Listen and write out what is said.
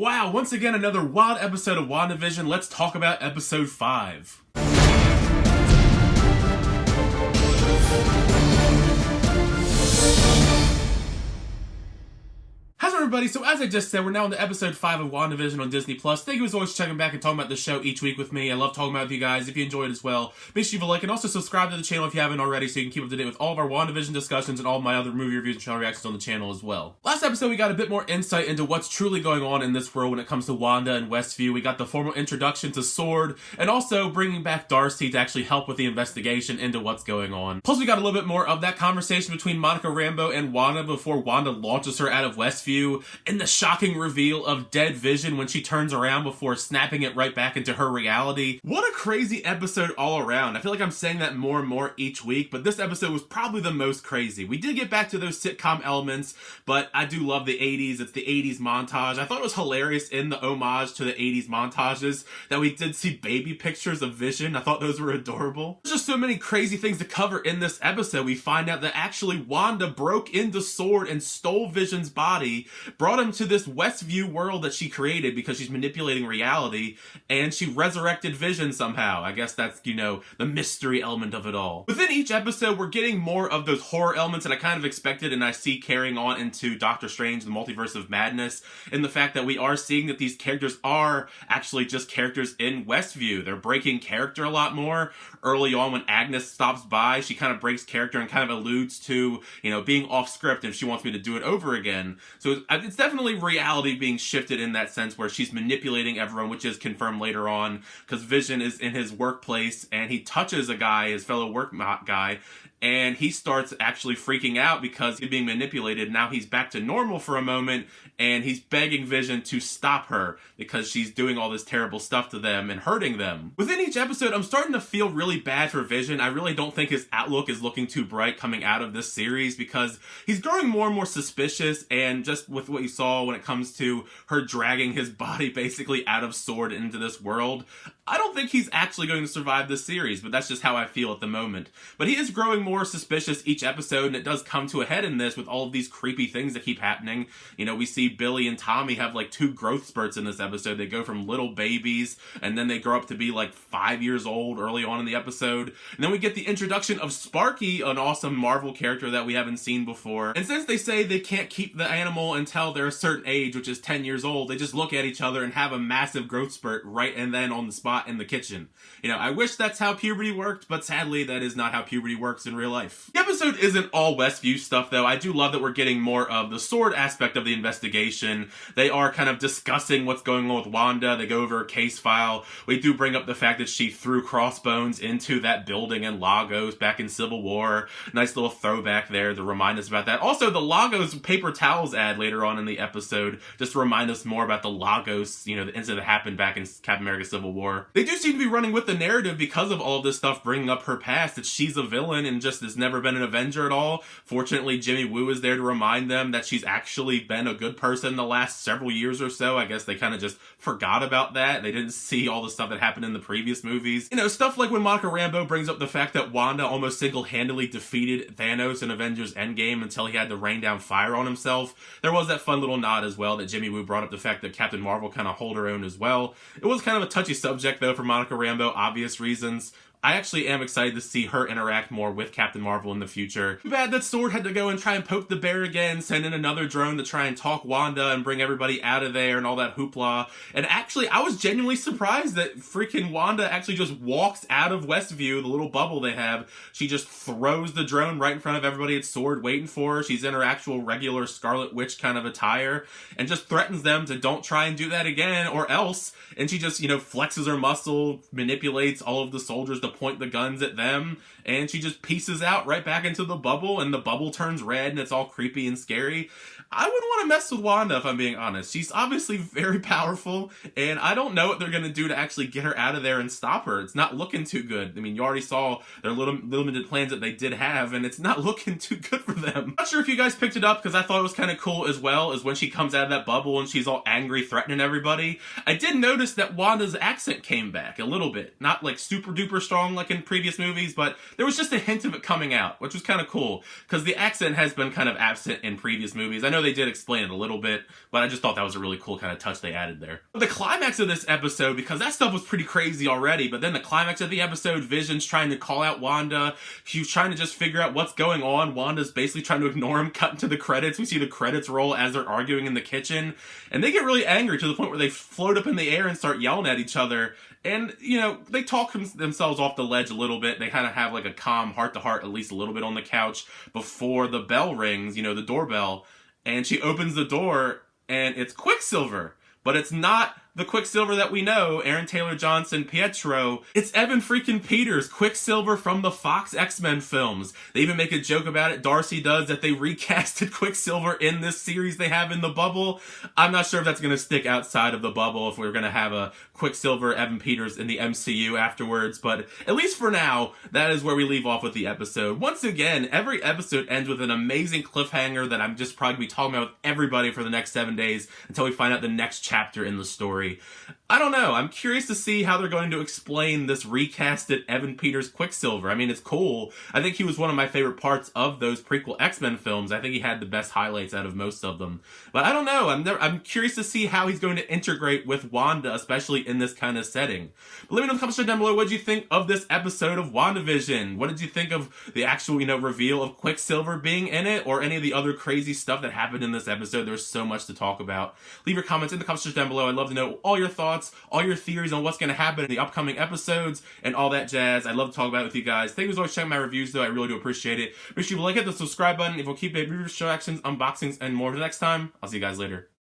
Wow, once again, another wild episode of WandaVision. Let's talk about episode 5. How's everybody? So as I just said, we're now on to episode 5 of WandaVision on Disney+. Thank you as always for checking back and talking about the show each week with me. I love talking about it with you guys. If you enjoy it as well, make sure you leave a like and also subscribe to the channel if you haven't already so you can keep up to date with all of our WandaVision discussions and all of my other movie reviews and channel reactions on the channel as well. Last episode, we got a bit more insight into what's truly going on in this world when it comes to Wanda and Westview. We got the formal introduction to S.W.O.R.D. and also bringing back Darcy to actually help with the investigation into what's going on. Plus, we got a little bit more of that conversation between Monica Rambeau and Wanda before Wanda launches her out of Westview, and the shocking reveal of dead Vision when she turns around before snapping it right back into her reality. What a crazy episode all around. I feel like I'm saying that more and more each week, but this episode was probably the most crazy. We did get back to those sitcom elements, but I do love the 80s. It's the 80s montage. I thought it was hilarious in the homage to the 80s montages that we did see baby pictures of Vision. I thought those were adorable. There's just so many crazy things to cover in this episode. We find out that actually Wanda broke into S.W.O.R.D. and stole Vision's body, brought him to this Westview world that she created because she's manipulating reality, and she resurrected Vision somehow. I guess that's, the mystery element of it all. Within each episode, we're getting more of those horror elements that I kind of expected and I see carrying on into Doctor Strange, the Multiverse of Madness, and the fact that we are seeing that these characters are actually just characters in Westview. They're breaking character a lot more. Early on when Agnes stops by, she kind of breaks character and kind of alludes to, being off script if she wants me to do it over again. So it's definitely reality being shifted in that sense where she's manipulating everyone, which is confirmed later on because Vision is in his workplace and he touches a guy, his fellow work guy, and he starts actually freaking out because he's being manipulated. Now he's back to normal for a moment, and he's begging Vision to stop her because she's doing all this terrible stuff to them and hurting them. Within each episode, I'm starting to feel really bad for Vision. I really don't think his outlook is looking too bright coming out of this series because he's growing more and more suspicious, and just with what you saw when it comes to her dragging his body basically out of S.W.O.R.D. into this world, I don't think he's actually going to survive this series, but that's just how I feel at the moment. But he is growing more suspicious each episode, and it does come to a head in this with all of these creepy things that keep happening. We see Billy and Tommy have like 2 growth spurts in this episode. They go from little babies, and then they grow up to be like 5 years old early on in the episode. And then we get the introduction of Sparky, an awesome Marvel character that we haven't seen before. And since they say they can't keep the animal until they're a certain age, which is 10 years old, they just look at each other and have a massive growth spurt right and then on the spot in the kitchen. I wish that's how puberty worked, but sadly that is not how puberty works in real life. The episode isn't all Westview stuff though. I do love that we're getting more of the S.W.O.R.D. aspect of the investigation. They are kind of discussing what's going on with Wanda. They go over a case file. We do bring up the fact that she threw crossbones into that building in Lagos back in Civil War. Nice little throwback there to remind us about that. Also, the Lagos paper towels ad later on in the episode just to remind us more about the Lagos, the incident that happened back in Captain America Civil War. They do seem to be running with the narrative because of all of this stuff bringing up her past, that she's a villain and just has never been an Avenger at all. Fortunately, Jimmy Woo is there to remind them that she's actually been a good person the last several years or so. I guess they kind of just forgot about that. They didn't see all the stuff that happened in the previous movies. Stuff like when Monica Rambeau brings up the fact that Wanda almost single-handedly defeated Thanos in Avengers Endgame until he had to rain down fire on himself. There was that fun little nod as well that Jimmy Woo brought up the fact that Captain Marvel kind of hold her own as well. It was kind of a touchy subject though for Monica Rambeau, obvious reasons. I actually am excited to see her interact more with Captain Marvel in the future. Too bad that S.W.O.R.D. had to go and try and poke the bear again, send in another drone to try and talk Wanda and bring everybody out of there and all that hoopla. And actually, I was genuinely surprised that freaking Wanda actually just walks out of Westview, the little bubble they have. She just throws the drone right in front of everybody at S.W.O.R.D. waiting for her. She's in her actual regular Scarlet Witch kind of attire and just threatens them to don't try and do that again or else. And she just, flexes her muscle, manipulates all of the soldiers to point the guns at them, and she just pieces out right back into the bubble, and the bubble turns red, and it's all creepy and scary. I wouldn't want to mess with Wanda, if I'm being honest. She's obviously very powerful, and I don't know what they're going to do to actually get her out of there and stop her. It's not looking too good. I mean, you already saw their limited plans that they did have, and it's not looking too good for them. Not sure if you guys picked it up, because I thought it was kind of cool as well, is when she comes out of that bubble and she's all angry, threatening everybody. I did notice that Wanda's accent came back a little bit. Not like super duper strong like in previous movies, but there was just a hint of it coming out, which was kind of cool, because the accent has been kind of absent in previous movies. I know know they did explain it a little bit, but I just thought that was a really cool kind of touch they added there. The climax of this episode, because that stuff was pretty crazy already, but then the climax of the episode, Vision's trying to call out Wanda. He's trying to just figure out what's going on. Wanda's basically trying to ignore him. Cut into the credits. We see the credits roll as they're arguing in the kitchen, and they get really angry to the point where they float up in the air and start yelling at each other. And, you know, they talk themselves off the ledge a little bit. They kind of have like a calm heart-to-heart, at least a little bit on the couch before the bell rings, you know, the doorbell. And she opens the door, and it's Quicksilver. But it's not the Quicksilver that we know, Aaron Taylor Johnson, Pietro. It's Evan freaking Peters, Quicksilver from the Fox X-Men films. They even make a joke about it, Darcy does, that they recasted Quicksilver in this series they have in the bubble. I'm not sure if that's going to stick outside of the bubble, if we're going to have a Quicksilver Evan Peters in the MCU afterwards, but at least for now, that is where we leave off with the episode. Once again, every episode ends with an amazing cliffhanger that I'm just probably going to be talking about with everybody for the next 7 days until we find out the next chapter in the story. I don't know. I'm curious to see how they're going to explain this recasted Evan Peters Quicksilver. I mean, it's cool. I think he was one of my favorite parts of those prequel X-Men films. I think he had the best highlights out of most of them. But I don't know. I'm curious to see how he's going to integrate with Wanda, especially in this kind of setting. But let me know in the comments down below, what did you think of this episode of WandaVision? What did you think of the actual, reveal of Quicksilver being in it, or any of the other crazy stuff that happened in this episode? There's so much to talk about. Leave your comments in the comments down below. I'd love to know all your thoughts, all your theories on what's going to happen in the upcoming episodes, and all that jazz. I'd love to talk about it with you guys. Thank you as always for checking my reviews, though. I really do appreciate it. Make sure you like it, the subscribe button if you'll keep it, reviews, reactions, unboxings, and more. For the next time, I'll see you guys later.